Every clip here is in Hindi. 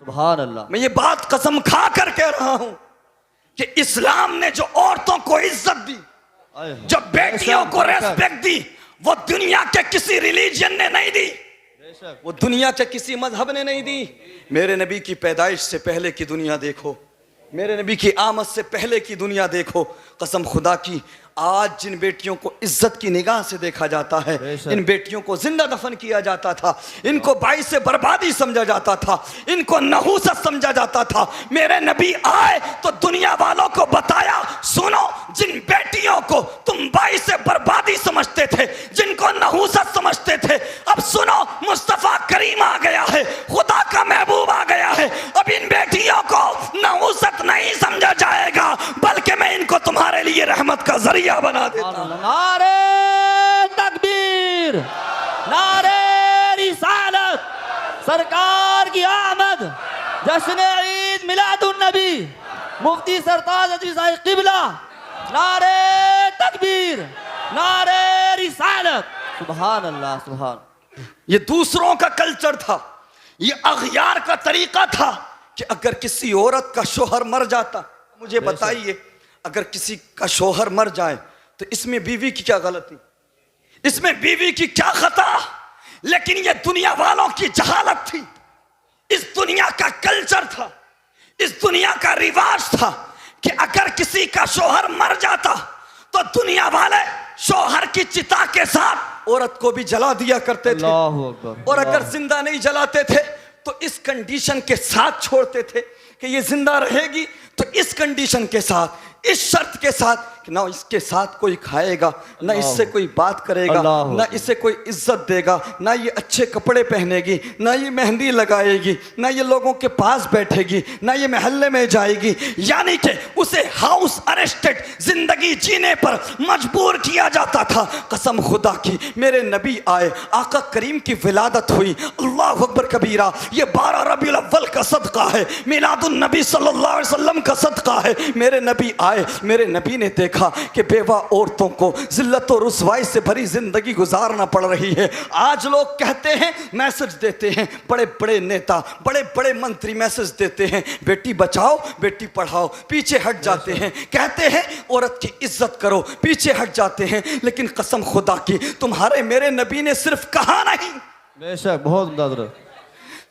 सुभान अल्लाह। मैं ये बात कसम खा कर कह रहा हूं कि इस्लाम ने जो औरतों को इज्जत दी, जो बेटियों को रेस्पेक्ट दी, वो दुनिया के किसी रिलीजन ने नहीं दी, वो दुनिया के किसी मजहब ने नहीं दी। मेरे नबी की पैदाइश से पहले की दुनिया देखो, मेरे नबी की आमद से पहले की दुनिया देखो। कसम खुदा की, आज जिन बेटियों को इज्जत की निगाह से देखा जाता है, इन बेटियों को जिंदा दफन किया जाता था, इनको बाई से बर्बादी समझा जाता था, इनको नहूसत समझा जाता था। मेरे नबी आए तो दुनिया वालों को बताया, सुनो, जिन बेटियों को तुम बाई से बर्बादी समझते थे, जिनको नहूसत समझते थे, अब सुनो, मुस्तफा करीम आ गया है, खुदा का महबूब आ गया है। अब इन बेटियों को नहूसत नहीं समझा जाएगा, बल्कि मैं इनको तुम्हारे लिए रहमत का जरिया बना देता हूं। नारे तकबीर, नारे रिसालत, सरकार की आमद, जश्न ईद मिलादुन नबी, मुफ्ती सरताज अजीज साहिब किबला, नारे तकबीर, नारे रिसालत। सुभान अल्लाह, सुभान। ये दूसरों का कल्चर था, ये अगयार का तरीका था कि अगर किसी औरत का शोहर मर जाता, मुझे बताइए, अगर किसी का शोहर मर जाए तो इसमें बीवी की क्या गलती, इसमें बीवी की क्या खता? लेकिन ये दुनिया वालों की जहालत थी, इस दुनिया का कल्चर था, इस दुनिया का रिवाज था कि अगर किसी का शोहर मर जाता तो दुनिया वाले शोहर की चिता के साथ औरत को भी जला दिया करते थे, और अगर जिंदा नहीं जलाते थे तो इस कंडीशन के साथ छोड़ते थे कि ये जिंदा रहेगी तो इस कंडीशन के साथ, इस शर्त के साथ कि ना इसके साथ कोई खाएगा, ना इससे कोई बात करेगा, ना इसे कोई इज्जत देगा, ना ये अच्छे कपड़े पहनेगी, ना ये मेहंदी लगाएगी, ना ये लोगों के पास बैठेगी, ना ये महल्ले में जाएगी। यानी कि उसे हाउस अरेस्टेड जिंदगी जीने पर मजबूर किया जाता था। कसम खुदा की, मेरे नबी आए, आका करीम की विलादत हुई, अल्लाह अकबर कबीरा। ये 12 रबीउल अव्वल का सदका है, मिलादुन नबी सल्लल्लाहु अलैहि वसल्लम का सदका है। मेरे नबी आए, मेरे नबी ने देखा कि बेवा औरतों को जिल्लत और रुसवाई से भरी जिंदगी गुजारना पड़ रही है। आज लोग कहते हैं, मैसेज देते हैं, बड़े बड़े नेता, बड़े बड़े मंत्री मैसेज देते हैं, बेटी बचाओ, बेटी पढ़ाओ, पीछे हट जाते हैं, कहते हैं औरत की इज्जत करो, पीछे हट जाते हैं। लेकिन कसम खुदा की, तुम्हारे मेरे नबी ने सिर्फ कहा नहीं, बेशक बहुत उम्दा,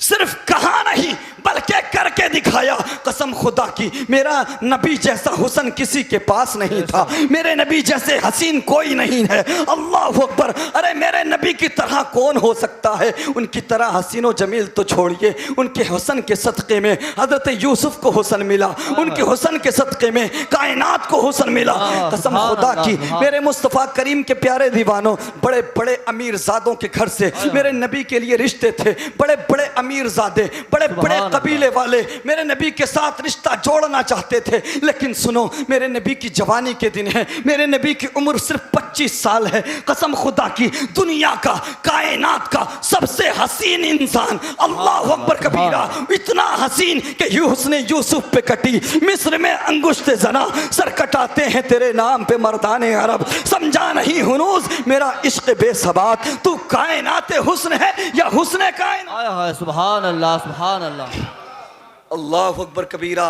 सिर्फ कहा नहीं बल्कि करके दिखाया। कसम खुदा की, मेरा नबी जैसा हुस्न किसी के पास नहीं था, मेरे नबी जैसे हसीन कोई नहीं है। अल्लाह अकबर। अरे मेरे नबी की तरह कौन हो सकता है? उनकी तरह हसीन व जमील तो छोड़िए, उनके हुस्न के सदक़े में हजरत यूसुफ को हुस्न मिला, उनके हुस्न के सदक़े में कायनात को हुस्न मिला। कसम खुदा की, मेरे मुस्तफ़ा करीम के प्यारे दीवानों, बड़े बड़े अमीर ज़ादों के घर से मेरे नबी के लिए रिश्ते थे, बड़े बड़े अमीरजादे, बड़े बड़े कबीले वाले मेरे नबी के साथ रिश्ता जोड़ना चाहते थे। लेकिन सुनो, मेरे नबी की जवानी के दिन है, मेरे नबी की उम्र सिर्फ 25 साल है। कसम खुदा की, दुनिया का, कायनात का सबसे हसीन इंसान, अल्लाह अकबर कबीरा, इतना हसीन कि हुस्ने यूसुफ पे कटी, मिस्र में अंगुश्त जना, सर कटाते हैं तेरे नाम पे मर्दाने अरब। समझा नहीं हुनूस मेरा इश्क बेसबात, तू कायनात हुस्न है या हुस्ने कायनात? सुभान अल्लाह, सुभान अल्लाह। अल्लाह अकबर कबीरा,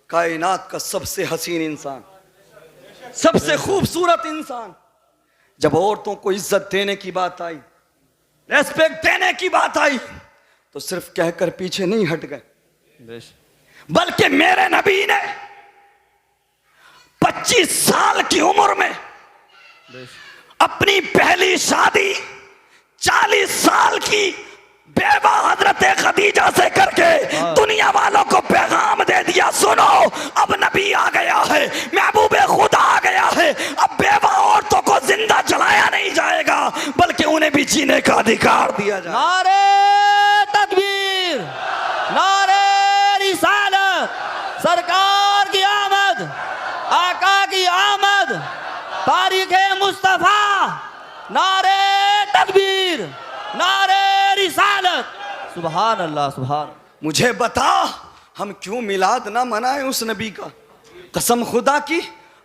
कायनात का सबसे हसीन इंसान, सबसे खूबसूरत इंसान। जब औरतों को इज्जत देने की बात आई, रेस्पेक्ट देने की बात आई, तो सिर्फ कहकर पीछे नहीं हट गए, बल्कि मेरे नबी ने 25 साल की उम्र में अपनी पहली शादी 40 साल की बेवा हजरत खदीजा से करके दुनिया वालों को पैगाम दे दिया, सुनो अब नबी आ गया है, महबूबे खुदा आ गया है, अब बेवा औरतों को जिंदा जलाया नहीं जाएगा, बल्कि उन्हें भी जीने का अधिकार दिया जाए। नारे तकबीर, नारे रिसालत, सरकार की आमद, आका की आमद, तारीख मुस्तफा, नारे तकबीर, नारे रिसालत। सुभान अल्लाह, सुभान। मुझे बता, हम क्यों मिलाद ना मनाएं उस नबी का? कसम खुदा की,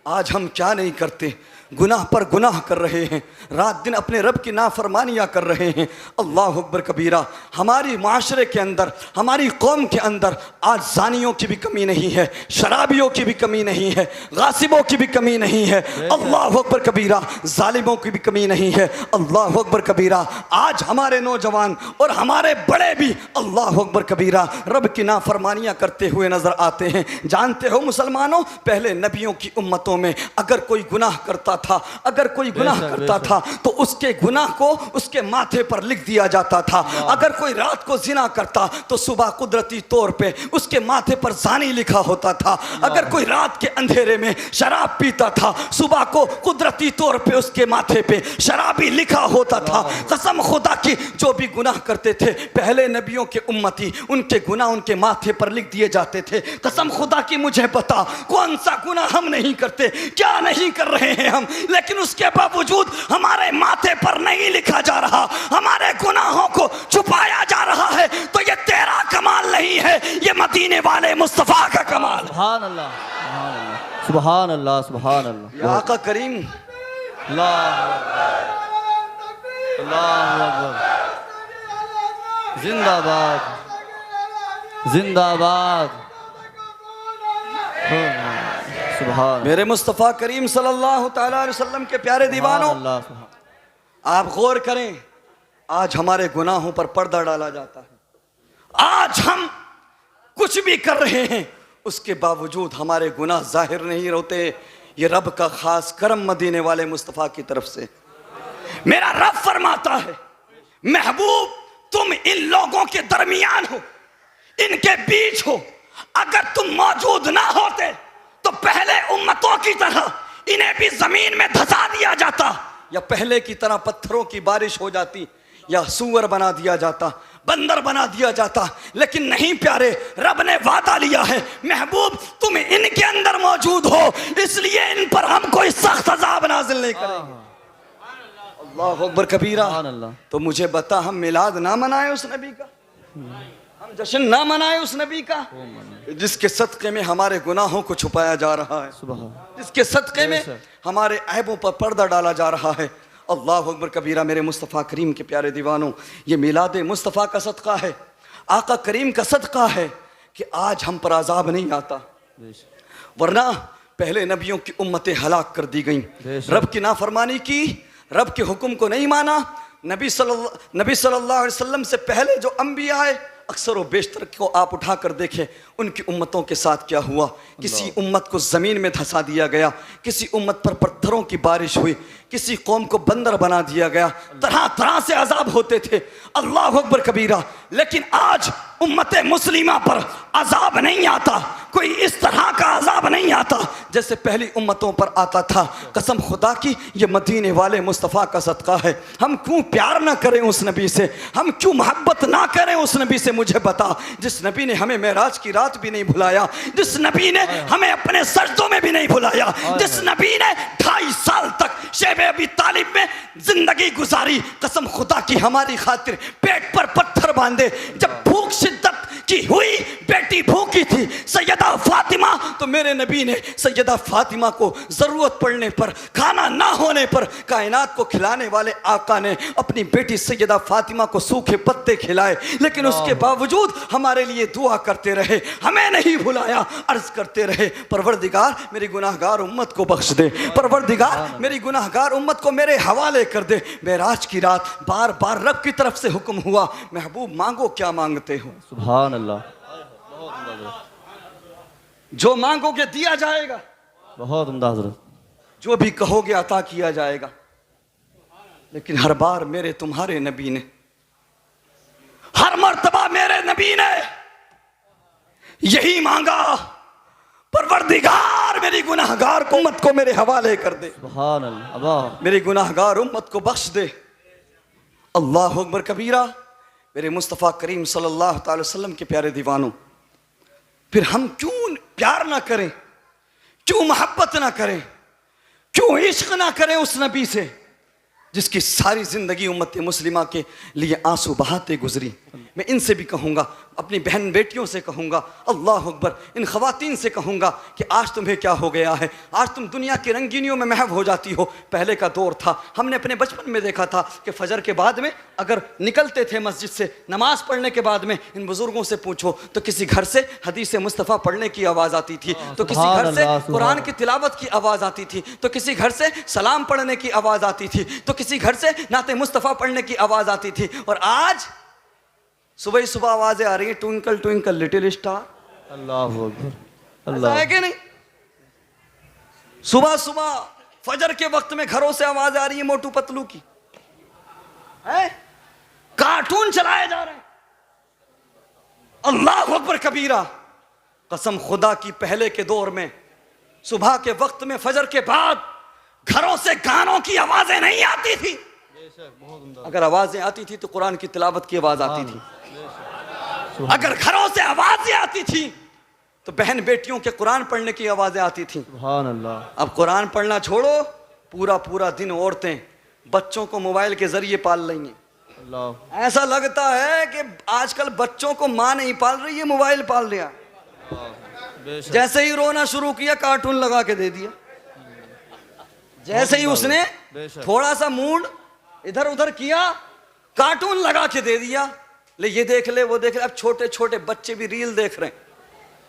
आज हम क्या नहीं करते। गुनाह पर गुनाह कर रहे हैं, रात दिन अपने रब की नाफरमानियाँ कर रहे हैं। अल्लाह अकबर कबीरा। हमारी माशरे के अंदर, हमारी कौम के अंदर आज जानियों की भी कमी नहीं है, शराबियों की भी कमी नहीं है, गासिबों की भी कमी नहीं है, अल्लाह अकबर कबीरा, जालिमों की भी कमी नहीं है। अल्लाह अकबर कबीरा। आज हमारे नौजवान और हमारे बड़े भी अल्लाह अकबर कबीरा रब की नाफरमानियाँ करते हुए नजर आते हैं। जानते हो मुसलमानों, पहले नबियों की उम्मतों में अगर कोई गुनाह करता था, अगर कोई गुनाह करता था तो उसके गुनाह को उसके माथे पर लिख दिया जाता था। अगर कोई रात को जिना करता तो सुबह कुदरती तौर पे उसके माथे पर जानी लिखा होता था। अगर कोई रात के अंधेरे में शराब पीता था, सुबह को कुदरती तौर पे उसके माथे पे शराबी लिखा होता था। कसम खुदा की, जो भी गुनाह करते थे पहले नबियों के उम्मती, उनके गुनाह उनके माथे पर लिख दिए जाते थे। कसम खुदा की, मुझे बता कौन सा गुनाह हम नहीं करते, क्या नहीं कर रहे हैं हम, लेकिन उसके बावजूद हमारे माथे पर नहीं लिखा जा रहा, हमारे गुनाहों को छुपाया जा रहा है। तो ये तेरा कमाल नहीं है, ये मदीने वाले मुस्तफा का कमाल। सुभान अल्लाह, सुभान अल्लाह, सुभान अल्लाह। या आका करीम, जिंदाबाद, जिंदाबाद। सुभान मेरे मुस्तफ़ा करीम सल्लल्लाहु तआला अलैहि वसल्लम के प्यारे दीवानों, आप गौर करें, आज हमारे गुनाहों पर पर्दा डाला जाता है। आज हम कुछ भी कर रहे हैं, उसके बावजूद हमारे गुनाह जाहिर नहीं होते। ये रब का खास करम मदीने वाले मुस्तफ़ा की तरफ से। मेरा रब फरमाता है, महबूब तुम इन लोगों के दरमियान हो, इनके बीच हो, अगर तुम मौजूद ना होते तो पहले उम्मतों की तरह इन्हें भी जमीन में धंसा दिया जाता, या पहले की तरह पत्थरों की बारिश हो जाती, या सूअर बना दिया जाता, बंदर बना दिया जाता। लेकिन नहीं प्यारे, रब ने वादा लिया है, महबूब तुम इनके अंदर मौजूद हो, इसलिए इन पर हम कोई सख्त अजाब नाजिल नहीं करेंगे। अल्लाह अकबर कबीरा। तो मुझे बता, हम मिलाद ना मनाए उस नबी का, हम जश्न ना मनाए उस नबी का जिसके सदक़े में हमारे गुनाहों को छुपाया जा रहा है, जिसके सदक़े में हमारे ऐबों पर पर्दा डाला जा रहा है। अल्लाह अकबर कबीरा। मेरे मुस्तफ़ा करीम के प्यारे दीवानों, ये मिलाद मुस्तफ़ा का सदका है, आका करीम का सदका है कि आज हम पर अजाब नहीं आता, वरना पहले नबियों की उम्मतें हलाक कर दी गईं। रब की नाफरमानी की, रब के हुक्म को नहीं माना। नबी सल्लल्लाहु अलैहि वसल्लम से पहले जो अंबिया आए, अक्सर व बेशतर को आप उठा कर देखें, उनकी उम्मतों के साथ क्या हुआ। किसी उम्मत को ज़मीन में धंसा दिया गया, किसी उम्मत पर पत्थरों की बारिश हुई, किसी कौम को बंदर बना दिया गया, तरह तरह से अजाब होते थे। अल्लाह अकबर कबीरा। लेकिन आज उम्मत मुस्लिमा पर अजाब नहीं आता, कोई इस तरह का अजाब नहीं आता जैसे पहली उम्मतों पर आता था। कसम खुदा की, ये मदीने वाले मुस्तफ़ा का सदका है। हम क्यों प्यार ना करें उस नबी से, हम क्यों मोहब्बत ना करें उस नबी से। मुझे बता, जिस नबी ने हमें मेराज की रात भी नहीं भुलाया, जिस नबी ने हमें अपने सजदों में भी नहीं भुलाया, जिस नबी ने 2.5 साल तक शेब अबी तालिब में जिंदगी गुजारी, कसम खुदा की हमारी खातिर पेट पर पत्थर बांधे। जब भूख शिद्दत की हुई, बेटी भूखी थी सैयदा फातिमा, तो मेरे नबी ने सैयदा फातिमा को ज़रूरत पड़ने पर, खाना ना होने पर, कायनात को खिलाने वाले आका ने अपनी बेटी सैयदा फातिमा को सूखे पत्ते खिलाए। लेकिन उसके बावजूद हमारे लिए दुआ करते रहे, हमें नहीं भुलाया। अर्ज करते रहे, परवरदिगार मेरी गुनाहगार उम्मत को बख्श दे, परवरदिगार मेरी गुनाहगार उम्मत को मेरे हवाले कर दे। मेराज की रात बार बार रब की तरफ से हुक्म हुआ, महबूब मांगो क्या मांगते हो। सुभान अल्लाह। जो मांगोगे दिया जाएगा, बहुत उम्दा हज़रत। जो भी कहोगे अता किया जाएगा। लेकिन हर बार मेरे तुम्हारे नबी ने, हर मर्तबा मेरे नबी ने यही मांगा, परवरदिगार मेरी गुनाहगार उम्मत को मेरे हवाले कर दे, सुभान अल्लाह, मेरी गुनाहगार उम्मत को बख्श दे। अल्लाह अकबर कबीरा। मेरे मुस्तफ़ा करीम सल्लल्लाहु अलैहि वसल्लम के प्यारे दीवानों, फिर हम क्यों प्यार ना करें, क्यों मोहब्बत ना करें, क्यों इश्क ना करें उस नबी से जिसकी सारी जिंदगी उम्मत मुस्लिमा के लिए आंसू बहाते गुजरी। मैं इनसे भी कहूँगा, अपनी बहन बेटियों से कहूँगा, अल्लाह अकबर, इन ख़वातीन से कहूँगा कि आज तुम्हें क्या हो गया है, आज तुम दुनिया की रंगीनियों में महव हो जाती हो। पहले का दौर था, हमने अपने बचपन में देखा था कि फजर के बाद में अगर निकलते थे मस्जिद से, नमाज पढ़ने के बाद में इन बुज़ुर्गों से पूछो तो किसी घर से हदीस मुस्तफ़ा पढ़ने की आवाज़ आती थी, तो किसी घर से कुरान की तिलावत की आवाज़ आती थी, तो किसी घर से सलाम पढ़ने की आवाज़ आती थी, तो किसी घर से नाते मुस्तफ़ा पढ़ने की आवाज़ आती थी। और आज सुबह ही सुबह आवाजें आ रही हैं, ट्विंकल ट्विंकल लिटिल स्टार। अल्लाह अकबर, अल्लाह अल्लाह है कि नहीं? सुबह सुबह फजर के वक्त में घरों से आवाज आ रही है मोटू पतलू की, है? कार्टून चलाए जा रहे हैं। अल्लाह अकबर कबीरा। कसम खुदा की, पहले के दौर में सुबह के वक्त में फजर के बाद घरों से गानों की आवाजें नहीं आती थी। अगर आवाजें आती थी तो कुरान की तिलावत की आवाज आती थी। अगर घरों से आवाजें आती थी तो बहन बेटियों के कुरान पढ़ने की आवाजें आती थी। सुभान अल्लाह। अब कुरान पढ़ना छोड़ो, पूरा पूरा दिन औरतें बच्चों को मोबाइल के जरिए पाल रही हैं। अल्लाह, ऐसा लगता है कि आजकल बच्चों को माँ नहीं पाल रही है, मोबाइल पाल लिया। बेशक, जैसे ही रोना शुरू किया कार्टून लगा के दे दिया। जैसे ही उसने थोड़ा सा मूड इधर उधर किया, कार्टून लगा के दे दिया। ले ये देख ले, वो देख ले। अब छोटे छोटे बच्चे भी रील देख रहे हैं,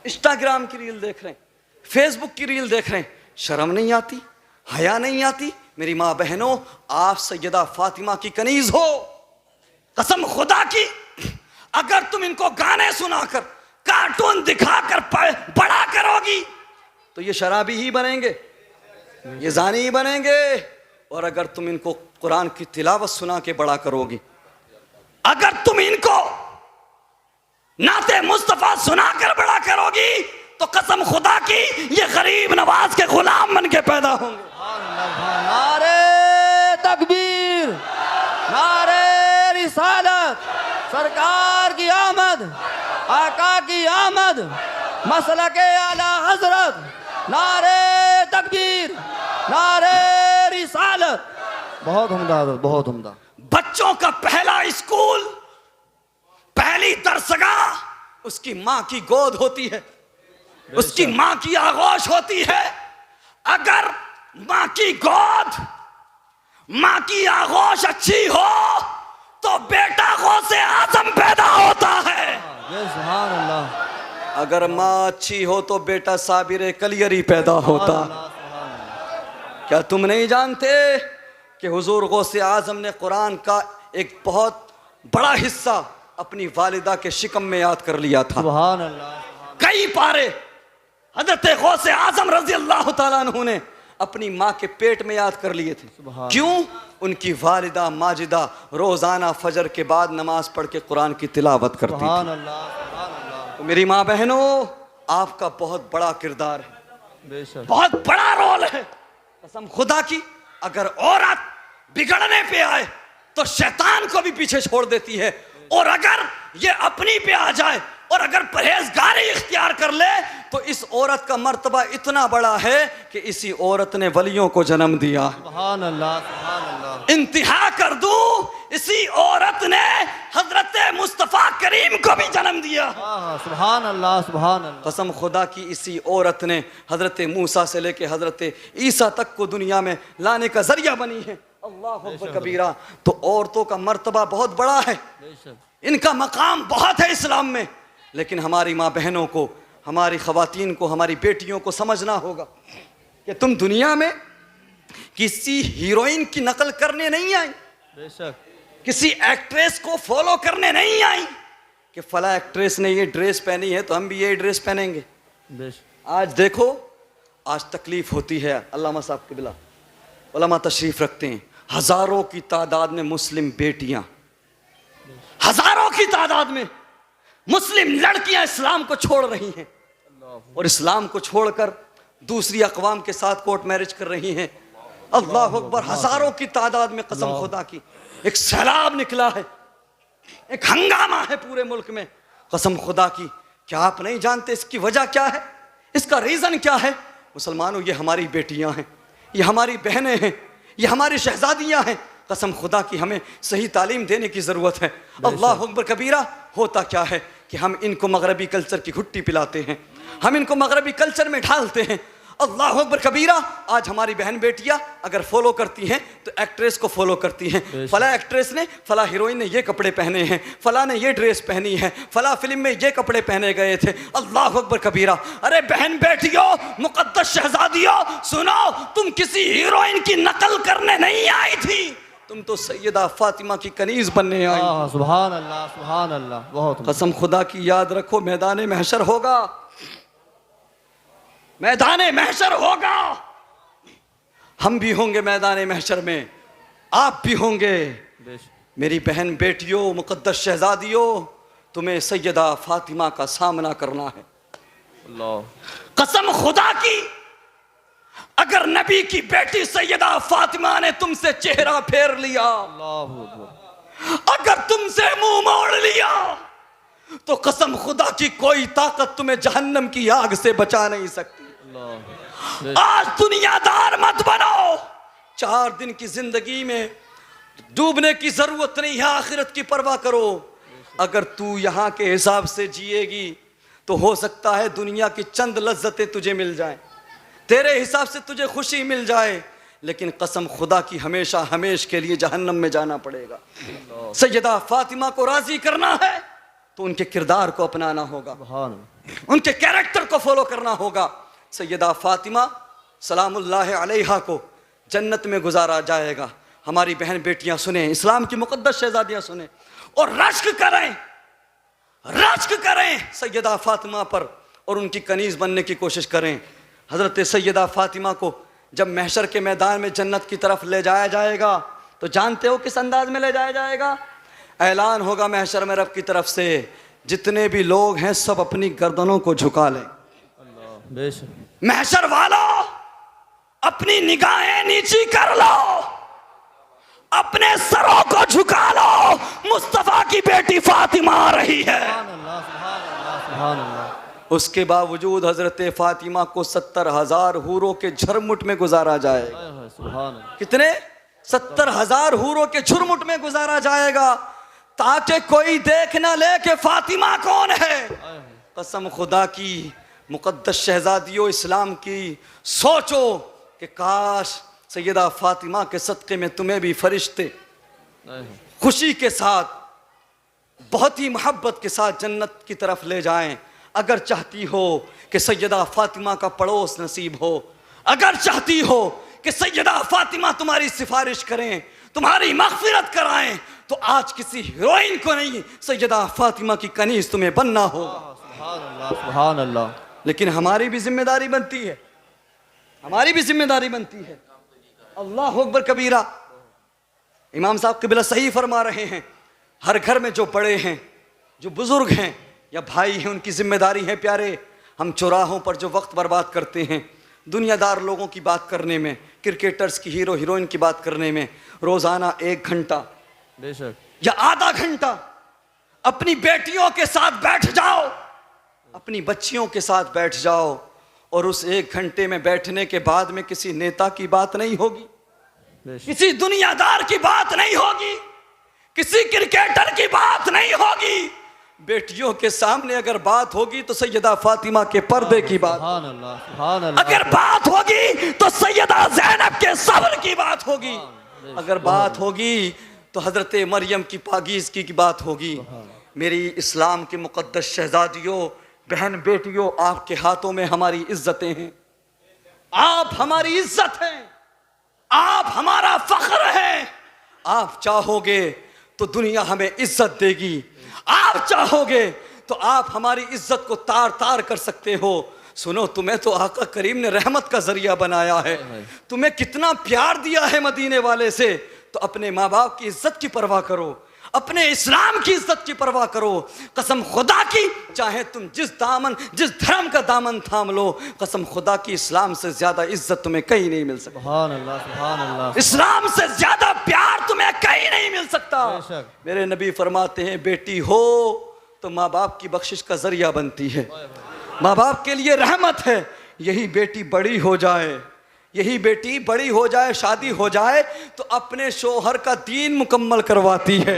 इंस्टाग्राम की रील देख रहे हैं, फेसबुक की रील देख रहे हैं। शर्म नहीं आती, हया नहीं आती? मेरी माँ बहनों, आप सैयदा फातिमा की कनीज हो। कसम खुदा की, अगर तुम इनको गाने सुनाकर, कार्टून दिखाकर बड़ा करोगी तो ये शराबी ही बनेंगे, ये जानी ही बनेंगे। और अगर तुम इनको कुरान की तिलावत सुना के बड़ा करोगी, अगर तुम इनको नाते मुस्तफा सुनाकर बड़ा करोगी तो कसम खुदा की ये गरीब नवाज के गुलाम बन के पैदा होंगे। नारे तकबीर, नारे रिसालत, सरकार की आमद, आका की आमद, मसलके आला हजरत, नारे तकबीर, नारे रिसालत। बहुत उम्दा, बहुत उम्दा। बच्चों का पहला स्कूल, पहली दरसगाह उसकी माँ की गोद होती है, उसकी माँ की आगोश होती है। अगर माँ की गोद, माँ की आगोश अच्छी हो तो बेटा गौसे आजम पैदा होता है। सुभान अल्लाह। अगर माँ अच्छी हो तो बेटा साबिर कलियरी पैदा होता। क्या तुम नहीं जानते कि हुजूर गौसे आजम ने कुरान का एक बहुत बड़ा हिस्सा अपनी वालिदा के शिकम में याद कर लिया था। सुभान अल्लाह। कई पारे हजरत गौसे आजम रजी अल्लाह तआला अन्हु ने अपनी माँ के पेट में याद कर लिए थे। क्यों? उनकी वालिदा माजिदा रोजाना फजर के बाद नमाज पढ़ के कुरान की तिलावत करती थी। सुभान अल्लाह, सुभान अल्लाह। तो मेरी माँ बहनों, आपका बहुत बड़ा किरदार है, बेशक, बहुत बड़ा रोल है। कसम खुदा की, अगर औरत बिगड़ने पे आए तो शैतान को भी पीछे छोड़ देती है, और अगर ये अपनी पे आ जाए और अगर परहेजगारी इख्तियार कर ले तो इस औरत का मर्तबा इतना बड़ा है कि इसी औरत ने वलियों को जन्म दिया। सुभान अल्लाह, सुभान अल्लाह। इंतहा कर दूं, इसी औरत ने हजरत मुस्तफा करीम को भी जन्म दिया। सुभान अल्लाह, सुभान अल्लाह। कसम खुदा की, इसी औरत ने हजरत मूसा से लेके हजरत ईसा तक को दुनिया में लाने का जरिया बनी है। अल्लाह अकबर कबीरा। तो औरतों का मर्तबा बहुत बड़ा है, इनका मकाम बहुत है इस्लाम में। लेकिन हमारी माँ बहनों को, हमारी ख़वातीन को, हमारी बेटियों को समझना होगा कि तुम दुनिया में किसी हीरोइन की नकल करने नहीं आई, बेशक, किसी एक्ट्रेस को फॉलो करने नहीं आई कि फला एक्ट्रेस ने ये ड्रेस पहनी है तो हम भी ये ड्रेस पहनेंगे। बेशक। आज देखो, आज तकलीफ होती है। अल्लामा साहब किबला उलमा तशरीफ रखते हैं, हजारों की तादाद में मुस्लिम बेटियां, हजारों की तादाद में मुस्लिम लड़कियां इस्लाम को छोड़ रही हैं और इस्लाम को छोड़कर दूसरी अक़वाम के साथ कोर्ट मैरिज कर रही हैं। अल्लाह अकबर। हजारों की तादाद में, कसम खुदा की, एक सैलाब निकला है, एक हंगामा है पूरे मुल्क में। कसम खुदा की, क्या आप नहीं जानते इसकी वजह क्या है, इसका रीजन क्या है? मुसलमानों, ये हमारी बेटियां हैं, ये हमारी बहनें हैं, ये हमारी शहजादियां हैं। कसम खुदा की हमें सही तालीम देने की ज़रूरत है। अल्लाह अकबर कबीरा। होता क्या है कि हम इनको मगरबी कल्चर की घुट्टी पिलाते हैं, हम इनको मगरबी कल्चर में ढालते हैं। अल्लाह अकबर कबीरा। आज हमारी बहन बेटियां अगर फॉलो करती हैं तो एक्ट्रेस को फॉलो करती हैं। फला एक्ट्रेस ने, फला हीरोइन ने ये कपड़े पहने हैं, फला ने ये ड्रेस पहनी है, फला फिल्म में ये कपड़े पहने गए थे। अल्लाह अकबर कबीरा। अरे बहन बेटियों, मुकद्दस शहजादियों, सुनो, तुम किसी हीरोइन की नकल करने नहीं आई थी, तुम तो सैयदा फातिमा की कनीज बनने आई। सुभान अल्लाह, सुभान अल्लाह। बहुत कसम खुदा की याद रखो, मैदान महशर होगा, मैदान महशर होगा। हम भी होंगे मैदान महशर में, आप भी होंगे। मेरी बहन बेटियों, मुकद्दस शहजादियों, तुम्हें सैयदा फातिमा का सामना करना है। अल्लाह कसम खुदा की, अगर नबी की बेटी सैयदा फातिमा ने तुमसे चेहरा फेर लिया, अगर तुमसे मुंह मोड़ लिया, तो कसम खुदा की कोई ताकत तुम्हें जहन्नम की आग से बचा नहीं सकती। आज दुनियादार मत बनो। 4 दिन की जिंदगी में डूबने की जरूरत नहीं है, आखिरत की परवाह करो। अगर तू यहाँ के हिसाब से जिएगी तो हो सकता है दुनिया की चंद लज्जतें तुझे मिल जाएं, तेरे हिसाब से तुझे खुशी मिल जाए, लेकिन कसम खुदा की हमेशा हमेश के लिए जहन्नम में जाना पड़ेगा। सैयदा फातिमा को राजी करना है तो उनके किरदार को अपनाना होगा, उनके कैरेक्टर को फॉलो करना होगा। सैयदा फातिमा सलामुल्लाह अलैहा को जन्नत में गुजारा जाएगा। हमारी बहन बेटियां सुने, इस्लाम की मुकद्दस शहजादियां सुने और रश्क करें, रश्क करें सैयदा फातिमा पर और उनकी कनीज बनने की कोशिश करें। हजरत सैयदा फातिमा को जब महशर के मैदान में जन्नत की तरफ ले जाया जाएगा तो जानते हो किस अंदाज में ले जाया जाएगा? ऐलान होगा महशर में रब की तरफ से, जितने भी लोग हैं सब अपनी गर्दनों को झुका लें। महशर वालों, अपनी निगाहें नीची कर लो, अपने सरों को झुका लो, मुस्तफा की बेटी फातिमा आ रही है। उसके बावजूद हजरत फातिमा को 70,000 हूरों के झुरमुट में गुजारा जाएगा। कितने? 70,000 हूरों के झुरमुट में गुजारा जाएगा, ताकि कोई देख ना ले कि फातिमा कौन है। कसम खुदा की, मुकद्दस शहजादियों, इस्लाम की सोचो कि काश सैयदा फातिमा के सदक़े में तुम्हें भी फरिश्ते खुशी के साथ, बहुत ही मोहब्बत के साथ जन्नत की तरफ ले जाएं। अगर चाहती हो कि सैयदा फातिमा का पड़ोस नसीब हो, अगर चाहती हो कि सैयदा फातिमा तुम्हारी सिफारिश करें, तुम्हारी मग़फ़िरत कराएं, तो आज किसी हीरोइन को नहीं, सैयदा फातिमा की कनीज़ तुम्हें बनना होगा। सुभान अल्लाह। लेकिन हमारी भी जिम्मेदारी बनती है, हमारी भी जिम्मेदारी बनती है। अल्लाह अकबर कबीरा। इमाम साहब क़िबला सही फरमा रहे हैं, हर घर में जो बड़े हैं, जो बुजुर्ग हैं या भाई हैं, उनकी जिम्मेदारी है प्यारे। हम चौराहों पर जो वक्त बर्बाद करते हैं दुनियादार लोगों की बात करने में, क्रिकेटर्स की, हीरो हीरोइन की बात करने में, रोज़ाना 1 घंटा या आधा घंटा अपनी बेटियों के साथ बैठ जाओ, अपनी बच्चियों के साथ बैठ जाओ, और उस 1 घंटे में बैठने के बाद में किसी नेता की बात नहीं होगी, किसी दुनियादार की बात नहीं होगी, किसी क्रिकेटर की बात नहीं होगी। बेटियों के सामने अगर बात होगी तो सैयदा फातिमा के पर्दे की बात, अगर बात होगी तो सैयदा ज़ैनब के सब्र की बात होगी, अगर बात होगी तो हजरत मरियम की पाकीज़गी की बात होगी। मेरी इस्लाम की मुकद्दस शहजादियों, बहन बेटियों, आपके हाथों में हमारी इज्जतें हैं, आप हमारी इज्जत हैं, आप हमारा फख्र हैं। आप चाहोगे तो दुनिया हमें इज्जत देगी, आप चाहोगे तो आप हमारी इज्जत को तार तार कर सकते हो। सुनो, तुम्हें तो आका करीम ने रहमत का जरिया बनाया है, तुम्हें कितना प्यार दिया है मदीने वाले से, तो अपने माँ बाप की इज्जत की परवाह करो, अपने इस्लाम की इज्जत की परवाह करो। कसम खुदा की, चाहे तुम जिस धर्म का दामन थाम लो, कसम खुदा की इस्लाम से ज्यादा इज्जत तुम्हें कहीं नहीं मिल सकती। सुभान अल्लाह, सुभान अल्लाह। इस्लाम से ज्यादा प्यार तुम्हें कहीं नहीं मिल सकता। मेरे नबी फरमाते हैं, बेटी हो तो माँ बाप की बख्शिश का जरिया बनती है, माँ बाप के लिए रहमत है। यही बेटी बड़ी हो जाए, यही बेटी बड़ी हो जाए, शादी हो जाए तो अपने शोहर का दीन मुकम्मल करवाती है।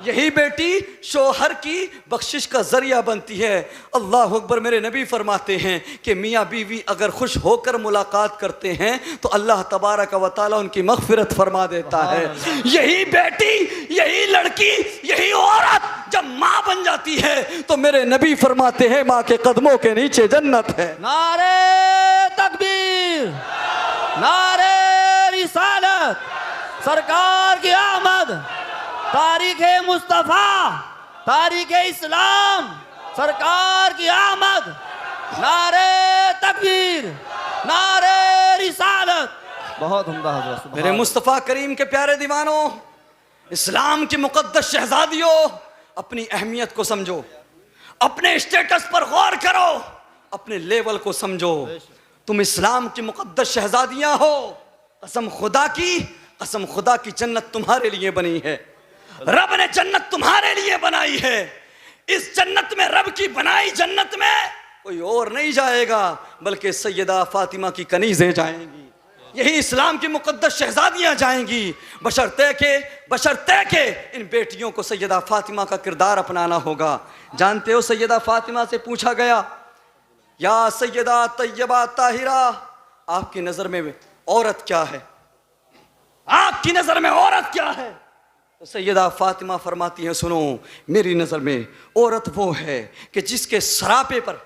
यही बेटी शोहर की बख्शिश का जरिया बनती है। अल्लाह अकबर। मेरे नबी फरमाते हैं कि मियाँ बीवी अगर खुश होकर मुलाकात करते हैं तो अल्लाह तबारक व तआला उनकी मग़फ़िरत फरमा देता है। यही बेटी, यही लड़की, यही औरत जब माँ बन जाती है तो मेरे नबी फरमाते हैं माँ के कदमों के नीचे जन्नत है। नारे तकबीर, नारे रिसालत, सरकार की आमद, तारीख मुस्तफ़ा, तारीख इस्लाम, सरकार की आमद, नारे तकबीर, नारे रिसालत। बहुत उम्दा हज़रत। मेरे मुस्तफ़ा करीम के प्यारे दीवानों, इस्लाम की मुक़द्दस शहज़ादियों, अपनी अहमियत को समझो, अपने स्टेटस पर गौर करो, अपने लेवल को समझो। तुम इस्लाम की मुक़द्दस शहज़ादियाँ हो। कसम खुदा की जन्नत तुम्हारे लिए बनी है। रब ने जन्नत तुम्हारे लिए बनाई है। इस जन्नत में, रब की बनाई जन्नत में कोई और नहीं जाएगा बल्कि सैयदा फातिमा की कनीज़ें जाएंगी। यही इस्लाम की मुक़द्दस शहज़ादियाँ जाएंगी, बशर्ते के इन बेटियों को सैयदा फातिमा का किरदार अपनाना होगा। जानते हो सैयदा फातिमा से पूछा गया, या सैयदा तैयबा ताहिरा, आपकी नज़र में औरत क्या है? आपकी नज़र में औरत क्या है? तो सैयदा फातिमा फरमाती हैं, सुनो, मेरी नज़र में औरत वो है कि जिसके सरापे पर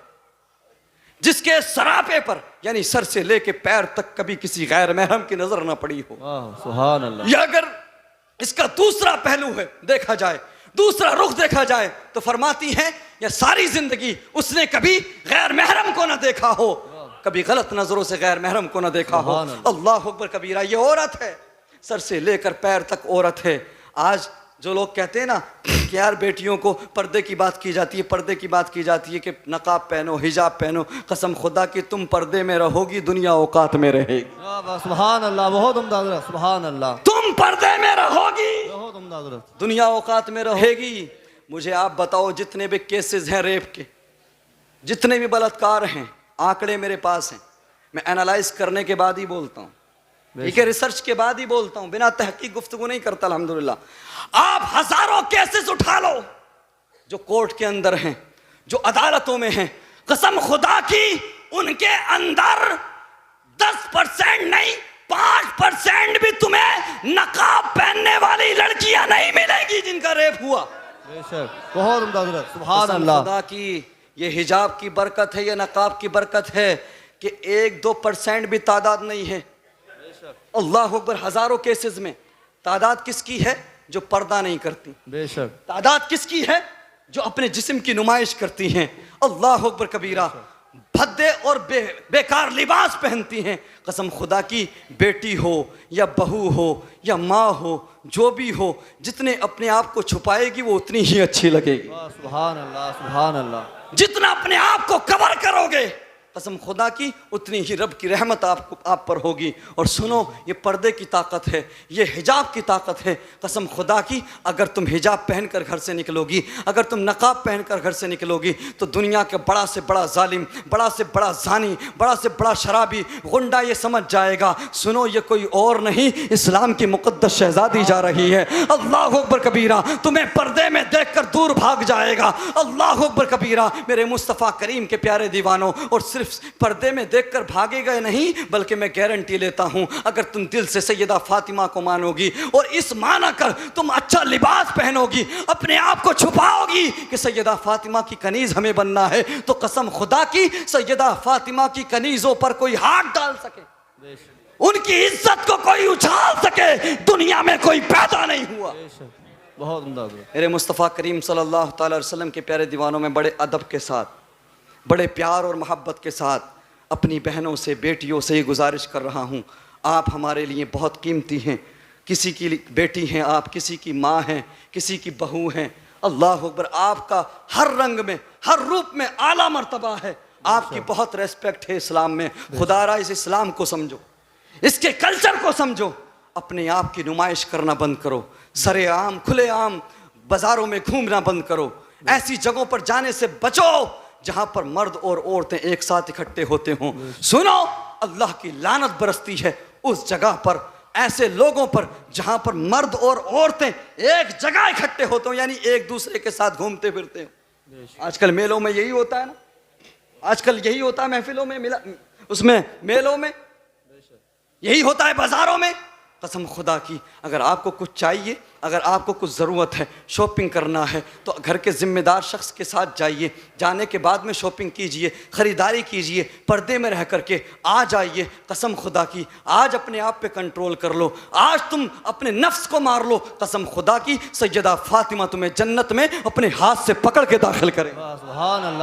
यानी सर से लेके पैर तक कभी किसी गैर महरम की नजर ना पड़ी हो। सुभान अल्लाह। या अगर इसका दूसरा पहलू है, देखा जाए, दूसरा रुख देखा जाए तो फरमाती हैं या सारी जिंदगी उसने कभी गैर महरम को ना देखा हो, कभी गलत नजरों से गैर महरम को ना देखा हो। अल्लाह अकबर कबीरा। ये औरत है, सर से लेकर पैर तक औरत है। आज जो लोग कहते हैं ना कि यार बेटियों को पर्दे की बात की जाती है, पर्दे की बात की जाती है कि नकाब पहनो, हिजाब पहनो, कसम खुदा की तुम पर्दे में रहोगी, दुनिया औकात में रहेगी। सुभान अल्लाह। बहुत उम्दा हज़रत। सुभान अल्लाह। तुम पर्दे में रहोगी, बहुत उम्दा हज़रत, दुनिया औकात में रहेगी। मुझे आप बताओ, जितने भी केसेस हैं रेप के, जितने भी बलात्कार हैं, आंकड़े मेरे पास हैं, मैं एनालाइज करने के बाद ही बोलता हूँ, ठीक है, रिसर्च के बाद ही बोलता हूँ, बिना तहकीक गुफ्तगू नहीं करता अल्हम्दुलिल्लाह। आप हजारों केसेस उठा लो जो कोर्ट के अंदर हैं, जो अदालतों में हैं, कसम खुदा की उनके अंदर 10% नहीं 5% भी तुम्हें नकाब पहनने वाली लड़कियां नहीं मिलेगी जिनका रेप हुआ। बेशक। बहुत उम्दा हज़रत। सुभान अल्लाह। खुदा की ये हिजाब की बरकत है, ये नकाब की बरकत है कि 1-2% भी तादाद नहीं है। अल्लाह अकबर। हजारों केसेस में तादाद किसकी है? जो पर्दा नहीं करती। बेशक। तादाद किसकी है? जो अपने जिस्म की नुमाइश करती हैं। अल्लाह अकबर कबीरा। भद्दे और बेकार लिबास पहनती हैं। कसम खुदा की, बेटी हो या बहू हो या माँ हो, जो भी हो, जितने अपने आप को छुपाएगी वो उतनी ही अच्छी लगेगी। सुभान अल्लाह, सुभान अल्लाह। जितना अपने आप को कवर करोगे, कसम खुदा की, उतनी ही रब की रहमत आप पर होगी। और सुनो, ये पर्दे की ताकत है, ये हिजाब की ताकत है। कसम खुदा की, अगर तुम हिजाब पहनकर घर से निकलोगी, अगर तुम नकाब पहनकर घर से निकलोगी, तो दुनिया के बड़ा से बड़ा जालिम, बड़ा से बड़ा जानी, बड़ा से बड़ा शराबी, गुंडा ये समझ जाएगा, सुनो, ये कोई और नहीं, इस्लाम की मुक़द्दस शहज़ादी जा रही है। अल्लाह अकबर कबीरा। तुम्हें पर्दे में देखकर दूर भाग जाएगा। अल्लाह अकबर कबीरा। मेरे मुस्तफ़ा करीम के प्यारे दीवानों, और सिर्फ पर्दे में देखकर भागेगा नहीं, बल्कि मैं गारंटी लेता हूं, अगर तुम दिल से सैयदा फातिमा को मानोगी और इस माना कर तुम अच्छा लिबास पहनोगी, अपने आप को छुपाओगी कि सैयदा फातिमा की कनीज हमें बनना है, तो कसम खुदा की, सैयदा फातिमा की कनीजों पर कोई हाथ डाल सके, उनकी इज्जत को कोई उछाल सके, दुनिया में कोई पैदा नहीं हुआ। बहुत उम्दा। मेरे मुस्तफ़ा करीम सल्लल्लाहु अलैहि वसल्लम के प्यारे दीवानों में बड़े अदब के साथ, बड़े प्यार और मोहब्बत के साथ अपनी बहनों से, बेटियों से ये गुजारिश कर रहा हूँ, आप हमारे लिए बहुत कीमती हैं। किसी की बेटी हैं आप, किसी की माँ हैं, किसी की बहू हैं। अल्लाह अकबर। आपका हर रंग में, हर रूप में आला मर्तबा है। आपकी बहुत रेस्पेक्ट है इस्लाम में। खुदारा इस इस्लाम को समझो, इसके कल्चर को समझो, अपने आप की नुमाइश करना बंद करो, सरेआम खुलेआम बाजारों में घूमना बंद करो, ऐसी जगहों पर जाने से बचो जहां पर मर्द और औरतें एक साथ इकट्ठे होते हों। सुनो, अल्लाह की लानत बरसती है उस जगह पर, ऐसे लोगों पर जहां पर मर्द और औरतें एक जगह इकट्ठे होते हो, यानी एक दूसरे के साथ घूमते फिरते हो। आजकल मेलों में यही होता है ना, आजकल यही होता है महफिलों में, मिला उसमें मेलों में यही होता है, बाजारों में। कसम खुदा की, अगर आपको कुछ चाहिए, अगर आपको कुछ ज़रूरत है, शॉपिंग करना है, तो घर के ज़िम्मेदार शख्स के साथ जाइए, जाने के बाद में शॉपिंग कीजिए, ख़रीदारी कीजिए, पर्दे में रह करके आ जाइए। कसम खुदा की, आज अपने आप पे कंट्रोल कर लो, आज तुम अपने नफ्स को मार लो। कसम खुदा की, सैयदा फ़ातिमा तुम्हें जन्नत में अपने हाथ से पकड़ के दाखिल करें। सुभान अल्लाह।